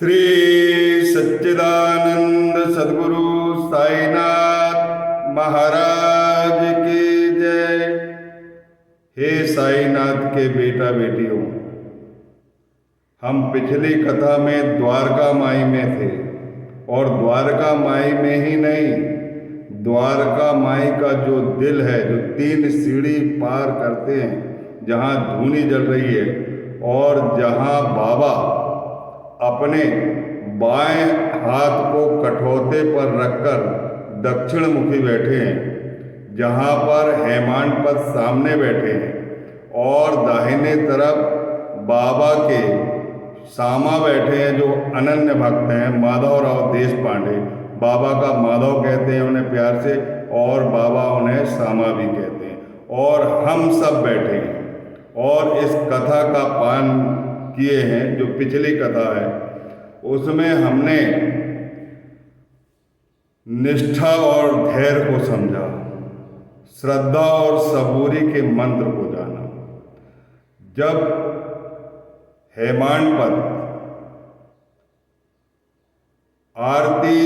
श्री सच्चिदानंद सद्गुरु साईनाथ महाराज की जय। हे साईनाथ के बेटा बेटियों, हम पिछली कथा में द्वारका माई में थे और द्वारका माई में ही नहीं, द्वारका माई का जो दिल है, जो 3 सीढ़ी पार करते हैं, जहाँ धूनी जल रही है और जहाँ बाबा अपने बाएं हाथ को कठौते पर रखकर दक्षिण मुखी बैठे हैं, जहाँ पर हेमांडपद सामने बैठे हैं और दाहिने तरफ बाबा के सामा बैठे हैं जो अनन्य भक्त हैं, माधवराव देशपांडे। बाबा का माधव कहते हैं उन्हें प्यार से, और बाबा उन्हें सामा भी कहते हैं, और हम सब बैठे हैं और इस कथा का पान किए हैं। जो पिछली कथा है उसमें हमने निष्ठा और धैर्य को समझा, श्रद्धा और सबूरी के मंत्र को जाना। जब हेमांडपद आरती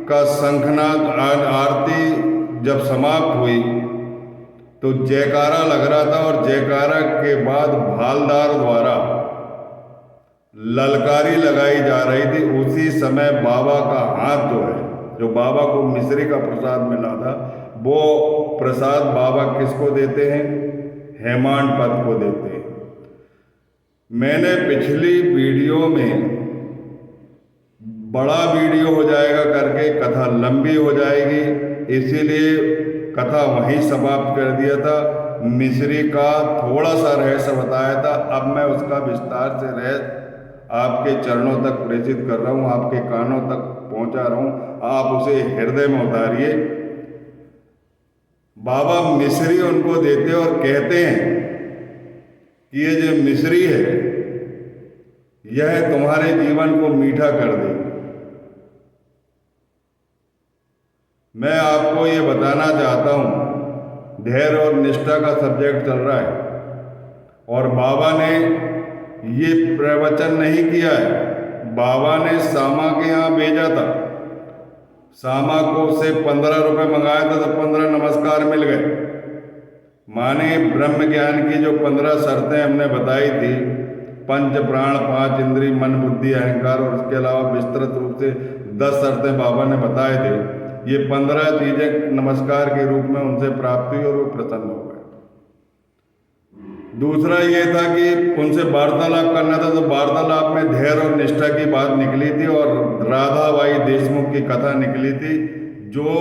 का शंखनाद, आरती जब समाप्त हुई तो जयकारा लग रहा था और जयकारा के बाद भालदार द्वारा ललकारी लगाई जा रही थी। उसी समय बाबा का हाथ जो है, जो बाबा को मिश्री का प्रसाद मिला था, वो प्रसाद बाबा किसको देते हैं? हेमांडपद को देते हैं। मैंने पिछली वीडियो में बड़ा वीडियो हो जाएगा करके कथा लंबी हो जाएगी, इसीलिए कथा वहीं समाप्त कर दिया था। मिश्री का थोड़ा सा रहस्य बताया था, अब मैं उसका विस्तार से रहस्य आपके चरणों तक प्रेषित कर रहा हूँ, आपके कानों तक पहुँचा रहा हूँ, आप उसे हृदय में उतारिए। बाबा मिश्री उनको देते और कहते हैं कि ये जो मिश्री है यह तुम्हारे जीवन को मीठा कर देगी। मैं आपको ये बताना चाहता हूँ, धैर्य और निष्ठा का सब्जेक्ट चल रहा है और बाबा ने ये प्रवचन नहीं किया है, बाबा ने सामा के यहाँ भेजा था। सामा को से 15 रुपये मंगाया था तो 15 नमस्कार मिल गए। माने ब्रह्म ज्ञान की जो 15 शर्तें हमने बताई थी, पंच प्राण, 5 इंद्री, मन, बुद्धि, अहंकार, और उसके अलावा विस्तृत रूप से 10 शर्तें बाबा ने बताए थे। ये 15 चीज़ें नमस्कार के रूप में उनसे प्राप्त हुई और वो प्रसन्न हो गए। दूसरा ये था कि उनसे वार्तालाप करना था, तो वार्तालाप में धैर्य और निष्ठा की बात निकली थी और राधाबाई देशमुख की कथा निकली थी, जो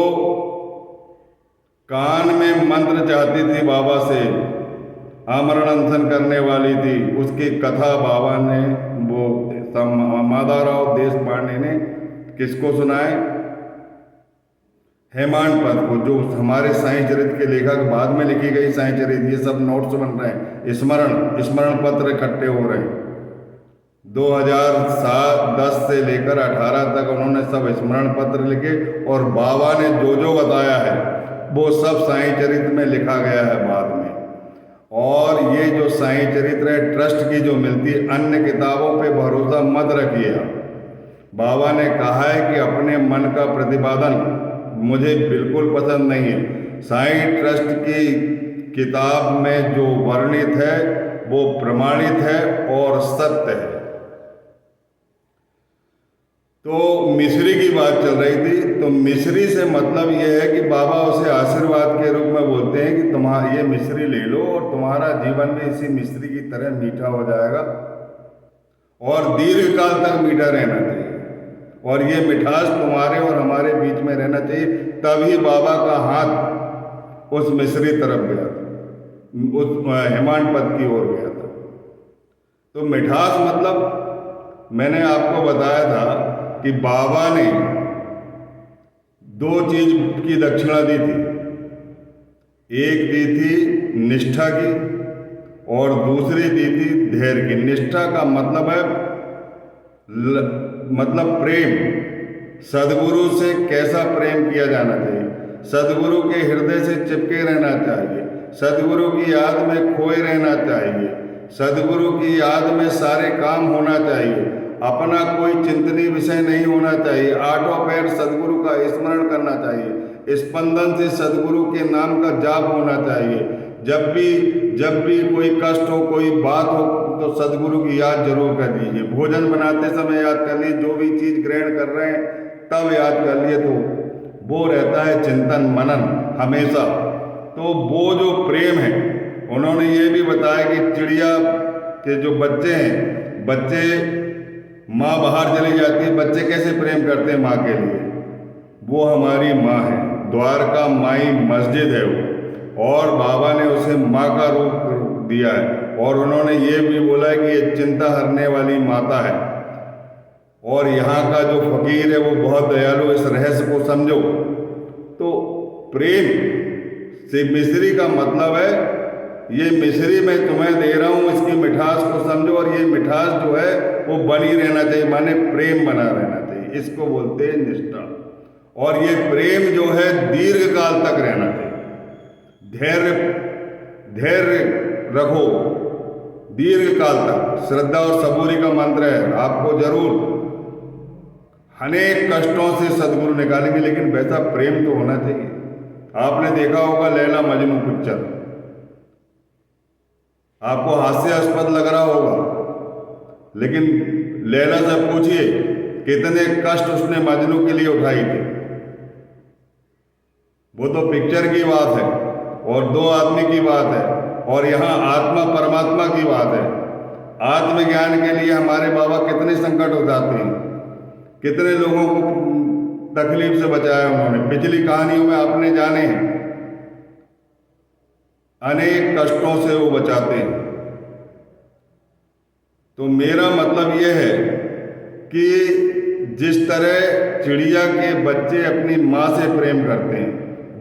कान में मंत्र चाहती थी बाबा से, आमरण अनशन करने वाली थी। उसकी कथा बाबा ने, वो माधवराव देशपांडे ने किसको सुनाए? हेमांडपद को, जो हमारे साईं चरित्र के लेखक बाद में लिखी गई साईं चरित्र, ये सब नोट्स बन रहे हैं, स्मरण पत्र इकट्ठे हो रहे हैं। 2007-10 से लेकर 18 तक उन्होंने सब स्मरण पत्र लिखे और बाबा ने जो जो बताया है वो सब साईं चरित्र में लिखा गया है बाद में। और ये जो साईं चरित्र है, ट्रस्ट की जो मिलती है, अन्य किताबों पे भरोसा मत रखिए। बाबा ने कहा है कि अपने मन का प्रतिपादन मुझे बिल्कुल पसंद नहीं है। साईं ट्रस्ट की किताब में जो वर्णित है वो प्रमाणित है और सत्य है। तो मिश्री की बात चल रही थी, तो मिश्री से मतलब यह है कि बाबा उसे आशीर्वाद के रूप में बोलते हैं कि तुम्हारा ये मिश्री ले लो और तुम्हारा जीवन भी इसी मिश्री की तरह मीठा हो जाएगा और दीर्घकाल तक मीठा रहना चाहिए, और ये मिठास तुम्हारे और हमारे बीच में रहना चाहिए। तभी बाबा का हाथ उस मिश्री तरफ गया था, उस हेमांडपद की ओर गया था। तो मिठास मतलब मैंने आपको बताया था कि बाबा ने 2 चीज की दक्षिणा दी थी। एक दी थी निष्ठा की और दूसरी दी थी धैर्य की। निष्ठा का मतलब है मतलब प्रेम, सदगुरु से कैसा प्रेम किया जाना चाहिए, सदगुरु के हृदय से चिपके रहना चाहिए, सदगुरु की याद में खोए रहना चाहिए, सदगुरु की याद में सारे काम होना चाहिए। अपना कोई चिंतनीय विषय नहीं होना चाहिए। आठों पैर सदगुरु का स्मरण करना चाहिए। स्पंदन से सदगुरु के नाम का जाप होना चाहिए। जब भी कोई कष्ट हो, कोई बात हो, तो सदगुरु की याद जरूर कर लीजिए। भोजन बनाते समय याद कर लीजिए। जो भी चीज ग्रहण कर रहे हैं तब याद कर लिए, तो वो रहता है चिंतन मनन हमेशा। तो वो जो प्रेम है, उन्होंने ये भी बताया कि चिड़िया के जो बच्चे हैं, बच्चे माँ बाहर चली जाती है, बच्चे कैसे प्रेम करते हैं माँ के लिए। वो हमारी माँ है, द्वारका माई मस्जिद है वो, और बाबा ने उसे माँ का रूप दिया है। और उन्होंने ये भी बोला है कि ये चिंता हरने वाली माता है। और यहाँ का जो फकीर है वो बहुत दयालु। इस रहस्य को समझो। तो प्रेम से मिश्री का मतलब है, ये मिश्री मैं तुम्हें दे रहा हूँ, इसकी मिठास को समझो। और ये मिठास जो है वो बनी रहना चाहिए, माने प्रेम बना रहना चाहिए। इसको बोलते हैं निष्ठा। और ये प्रेम जो है दीर्घ काल तक रहना चाहिए। धैर्य रखो दीर्घ काल तक। श्रद्धा और सबूरी का मंत्र है। आपको जरूर अनेक कष्टों से सदगुरु निकालेंगे, लेकिन वैसा प्रेम तो होना चाहिए। आपने देखा होगा लैला मजनू पिक्चर, आपको हास्यास्पद लग रहा होगा, लेकिन लैला से पूछिए कितने कष्ट उसने मजनू के लिए उठाई थी। वो तो पिक्चर की बात है और दो आदमी की बात है, और यहाँ आत्मा परमात्मा की बात है। आत्मज्ञान के लिए हमारे बाबा कितने संकट हो जाते हैं, कितने लोगों को तकलीफ से बचाया उन्होंने। पिछली कहानियों में आपने जाने हैं, अनेक कष्टों से वो बचाते हैं। तो मेरा मतलब यह है कि जिस तरह चिड़िया के बच्चे अपनी माँ से प्रेम करते हैं,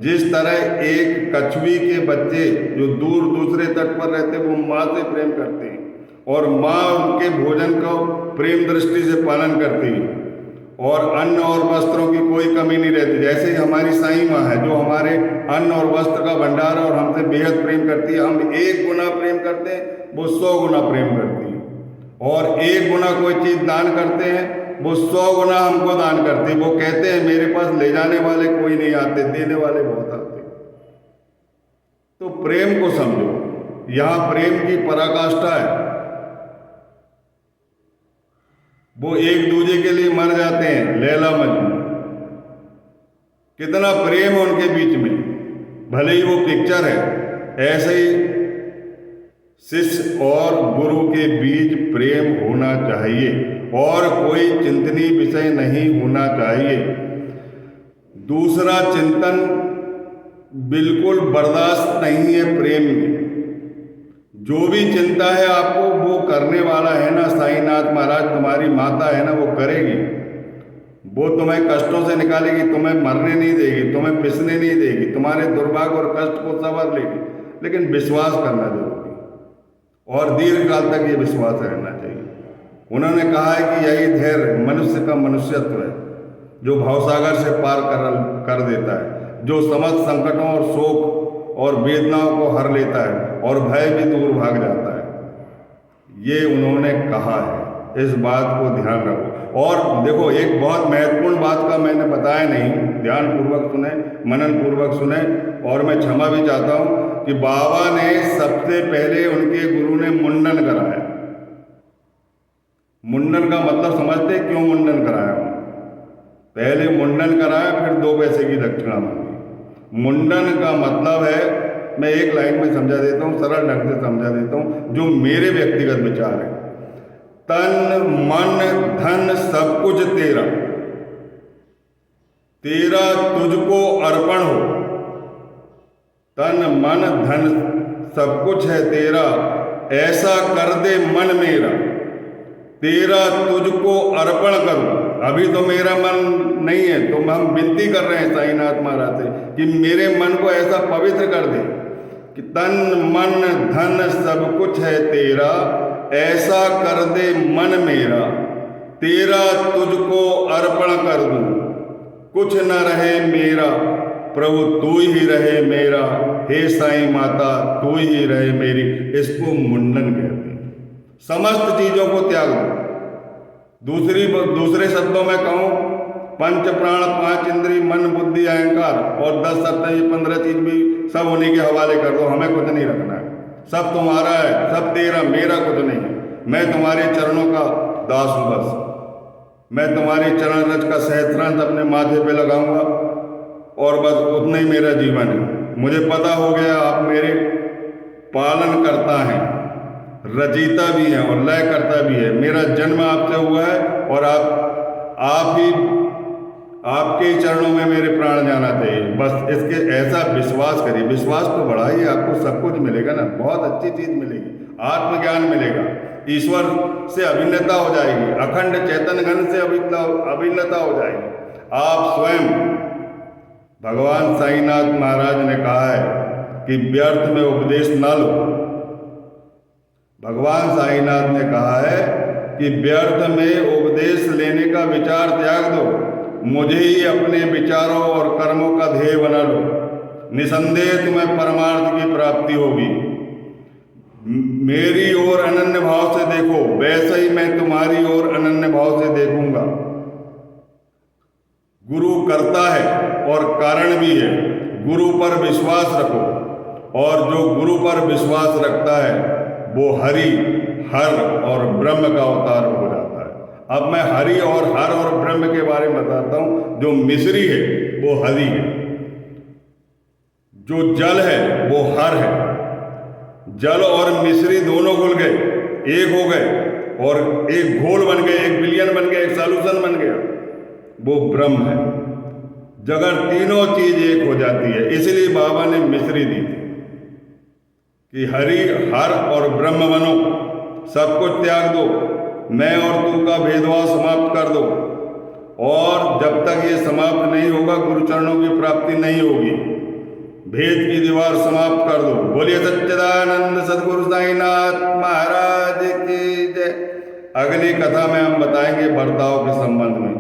जिस तरह एक कछुई के बच्चे जो दूर दूसरे तट पर रहते हैं वो माँ से प्रेम करते हैं, और माँ उनके भोजन को प्रेम दृष्टि से पालन करती है, और अन्न और वस्त्रों की कोई कमी नहीं रहती। जैसे ही हमारी साईं माँ है जो हमारे अन्न और वस्त्र का भंडार है और हमसे बेहद प्रेम करती है। हम 1 गुना प्रेम करते हैं, वो 100 गुना प्रेम करती है। और 1 गुना कोई चीज दान करते हैं, वो 100 गुना हमको दान करते हैं। वो कहते हैं मेरे पास ले जाने वाले कोई नहीं आते, देने वाले बहुत आते। तो प्रेम को समझो, यहाँ प्रेम की पराकाष्ठा है। वो एक दूसरे के लिए मर जाते हैं, लैला मजनू। कितना प्रेम है उनके बीच में, भले ही वो पिक्चर है। ऐसे ही शिष्य और गुरु के बीच प्रेम होना चाहिए, और कोई चिंतनीय विषय नहीं होना चाहिए। दूसरा चिंतन बिल्कुल बर्दाश्त नहीं है प्रेम में। जो भी चिंता है आपको वो करने वाला है ना साईनाथ महाराज, तुम्हारी माता है ना, वो करेगी। वो तुम्हें कष्टों से निकालेगी, तुम्हें मरने नहीं देगी, तुम्हें पिसने नहीं देगी, तुम्हारे दुर्भाग्य और कष्ट को संवार लेगी। लेकिन विश्वास करना जरूरी, और दीर्घ काल तक ये विश्वास रहना चाहिए। उन्होंने कहा है कि यही धैर्य मनुष्य का मनुष्यत्व है, जो भवसागर से पार कर देता है, जो समस्त संकटों और शोक और वेदनाओं को हर लेता है, और भय भी दूर भाग जाता है। ये उन्होंने कहा है, इस बात को ध्यान रखो। और देखो, एक बहुत महत्वपूर्ण बात का मैंने बताया नहीं, ध्यान पूर्वक सुने, मनन पूर्वक सुने। और मैं क्षमा भी चाहता हूँ कि बाबा ने सबसे पहले उनके गुरु ने मुंडन कराया। मुंडन का मतलब समझते क्यों मुंडन कराया? पहले मुंडन कराया, फिर 2 पैसे की दक्षिणा मांगी। मुंडन का मतलब है, मैं एक लाइन में समझा देता हूँ, सरल ढंग से समझा देता हूँ, जो मेरे व्यक्तिगत विचार है। तन मन धन सब कुछ तेरा, तेरा तुझको अर्पण हो। तन मन धन सब कुछ है तेरा, ऐसा कर दे मन मेरा, तेरा तुझको अर्पण करूं। अभी तो मेरा मन नहीं है, तो हम विनती कर रहे हैं साईनाथ महाराज से कि मेरे मन को ऐसा पवित्र कर दे कि तन मन धन सब कुछ है तेरा, ऐसा कर दे मन मेरा, तेरा तुझको अर्पण कर दूं। कुछ न रहे मेरा, प्रभु तू ही रहे मेरा, हे साईं माता तू ही रहे मेरी। इसको मुंडन कहते हैं। समस्त चीजों को त्याग दो, दूसरे शब्दों में कहूँ, पंच प्राण, पांच इंद्री, मन, बुद्धि, अहंकार और 10 शर्तें, ये 15 चीज भी सब उन्हीं के हवाले कर दो, हमें कुछ नहीं रखना है। सब तुम्हारा है, सब तेरा, मेरा कुछ नहीं है। मैं तुम्हारे चरणों का दास हूं बस। मैं तुम्हारी चरण रज का सहस्त्रांश अपने माथे पे लगाऊंगा और बस उतना ही मेरा जीवन है। मुझे पता हो गया आप मेरे पालन करता हैं, रचयिता भी हैं और लय करता भी है। मेरा जन्म आपसे हुआ है और आपके ही चरणों में मेरे प्राण जाना चाहिए। बस इसके ऐसा विश्वास करिए। विश्वास तो बढ़ाइए, आपको सब कुछ मिलेगा ना, बहुत अच्छी चीज मिलेगी, आत्मज्ञान मिलेगा, ईश्वर से अभिन्नता हो जाएगी, अखंड चैतन्य घन से अभिन्नता हो जाएगी। आप स्वयं, भगवान साईनाथ महाराज ने कहा है कि व्यर्थ में उपदेश न लो। भगवान साईनाथ ने कहा है कि व्यर्थ में उपदेश लेने का विचार त्याग दो, मुझे ही अपने विचारों और कर्मों का ध्येय बना लो। निसंदेह तुम्हें परमार्थ की प्राप्ति होगी। मेरी ओर अनन्य भाव से देखो, वैसे ही मैं तुम्हारी ओर अनन्य भाव से देखूंगा। गुरु करता है और कारण भी है। गुरु पर विश्वास रखो, और जो गुरु पर विश्वास रखता है वो हरि, हर और ब्रह्म का अवतार हो जाता है। अब मैं हरि और हर और ब्रह्म के बारे में बताता हूं। जो मिश्री है वो हरि है, जो जल है वो हर है। जल और मिश्री दोनों घुल गए, एक हो गए, और एक घोल बन गए, एक विलयन बन गया, एक सॉल्यूशन बन गया, वो ब्रह्म है। जगह तीनों चीज एक हो जाती है। इसलिए बाबा ने मिश्री दी थी कि हरि, हर और ब्रह्म बनो, सब कुछ त्याग दो, मैं और तू का भेदभाव समाप्त कर दो, और जब तक ये समाप्त नहीं होगा गुरु चरणों की प्राप्ति नहीं होगी। भेद की दीवार समाप्त कर दो। बोलिए सच्चिदानंद सद्गुरु साईनाथ महाराज की जय। अगली कथा में हम बताएंगे बर्ताव के संबंध में।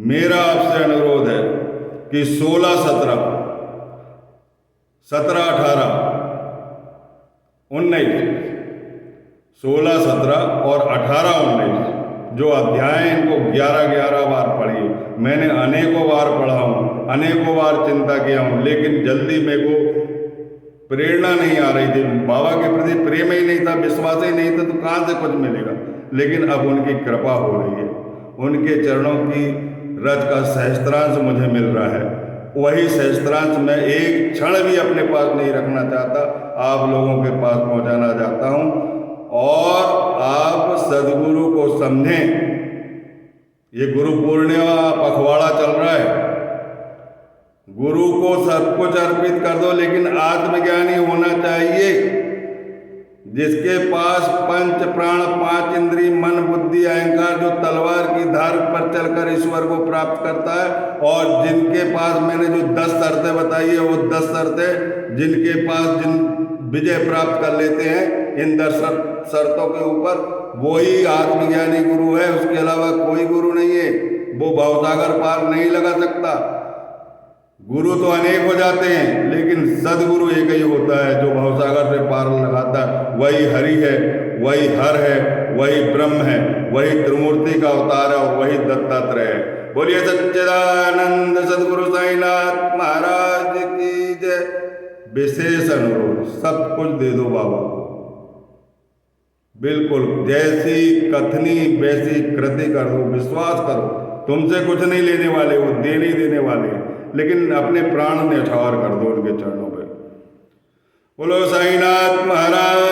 मेरा आपसे अनुरोध है कि 16, 17, 17, 18, 19, 16, 17 और 18, 19 जो अध्याय, इनको 11 बार पढ़िए। मैंने अनेकों बार पढ़ा हूँ, अनेकों बार चिंता किया हूँ, लेकिन जल्दी मेरे को प्रेरणा नहीं आ रही थी। बाबा के प्रति प्रेम ही नहीं था, विश्वास ही नहीं था, तो कहाँ से कुछ मिलेगा। लेकिन अब उनकी कृपा हो रही है, उनके चरणों की रज का सहस्त्रांश मुझे मिल रहा है। वही सहस्त्रांश मैं एक क्षण भी अपने पास नहीं रखना चाहता, आप लोगों के पास पहुंचाना चाहता हूं। और आप सदगुरु को समझें। ये गुरु पूर्णिमा पखवाड़ा चल रहा है, गुरु को सब कुछ अर्पित कर दो, लेकिन आत्मज्ञानी होना चाहिए, जिसके पास पंच प्राण, पांच इंद्री, मन, बुद्धि, अहंकार, जो तलवार की धार पर चलकर ईश्वर को प्राप्त करता है। और जिनके पास मैंने जो 10 शर्तें बताई है, वो 10 शर्तें जिनके पास विजय प्राप्त कर लेते हैं इन 10 शर्तों के ऊपर, वही आत्मज्ञानी गुरु है। उसके अलावा कोई गुरु नहीं है। वो भवसागर पार नहीं लगा सकता। गुरु तो अनेक हो जाते हैं, लेकिन सदगुरु एक ही होता है जो भवसागर से पार लगाता है। वही हरि है, वही हर है, वही ब्रह्म है, वही त्रिमूर्ति का अवतार है, और वही दत्तात्रेय है। बोलिए सच्चिदानंद सद्गुरु साईनाथ महाराज की जय। विशेष अनुरोध, सब कुछ दे दो बाबा को, बिल्कुल जैसी कथनी वैसी कृति कर दो। विश्वास करो, तुमसे कुछ नहीं लेने वाले, वो देने वाले, लेकिन अपने प्राण न्यौछावर कर दो उनके चरणों पे। बोलो साईनाथ महाराज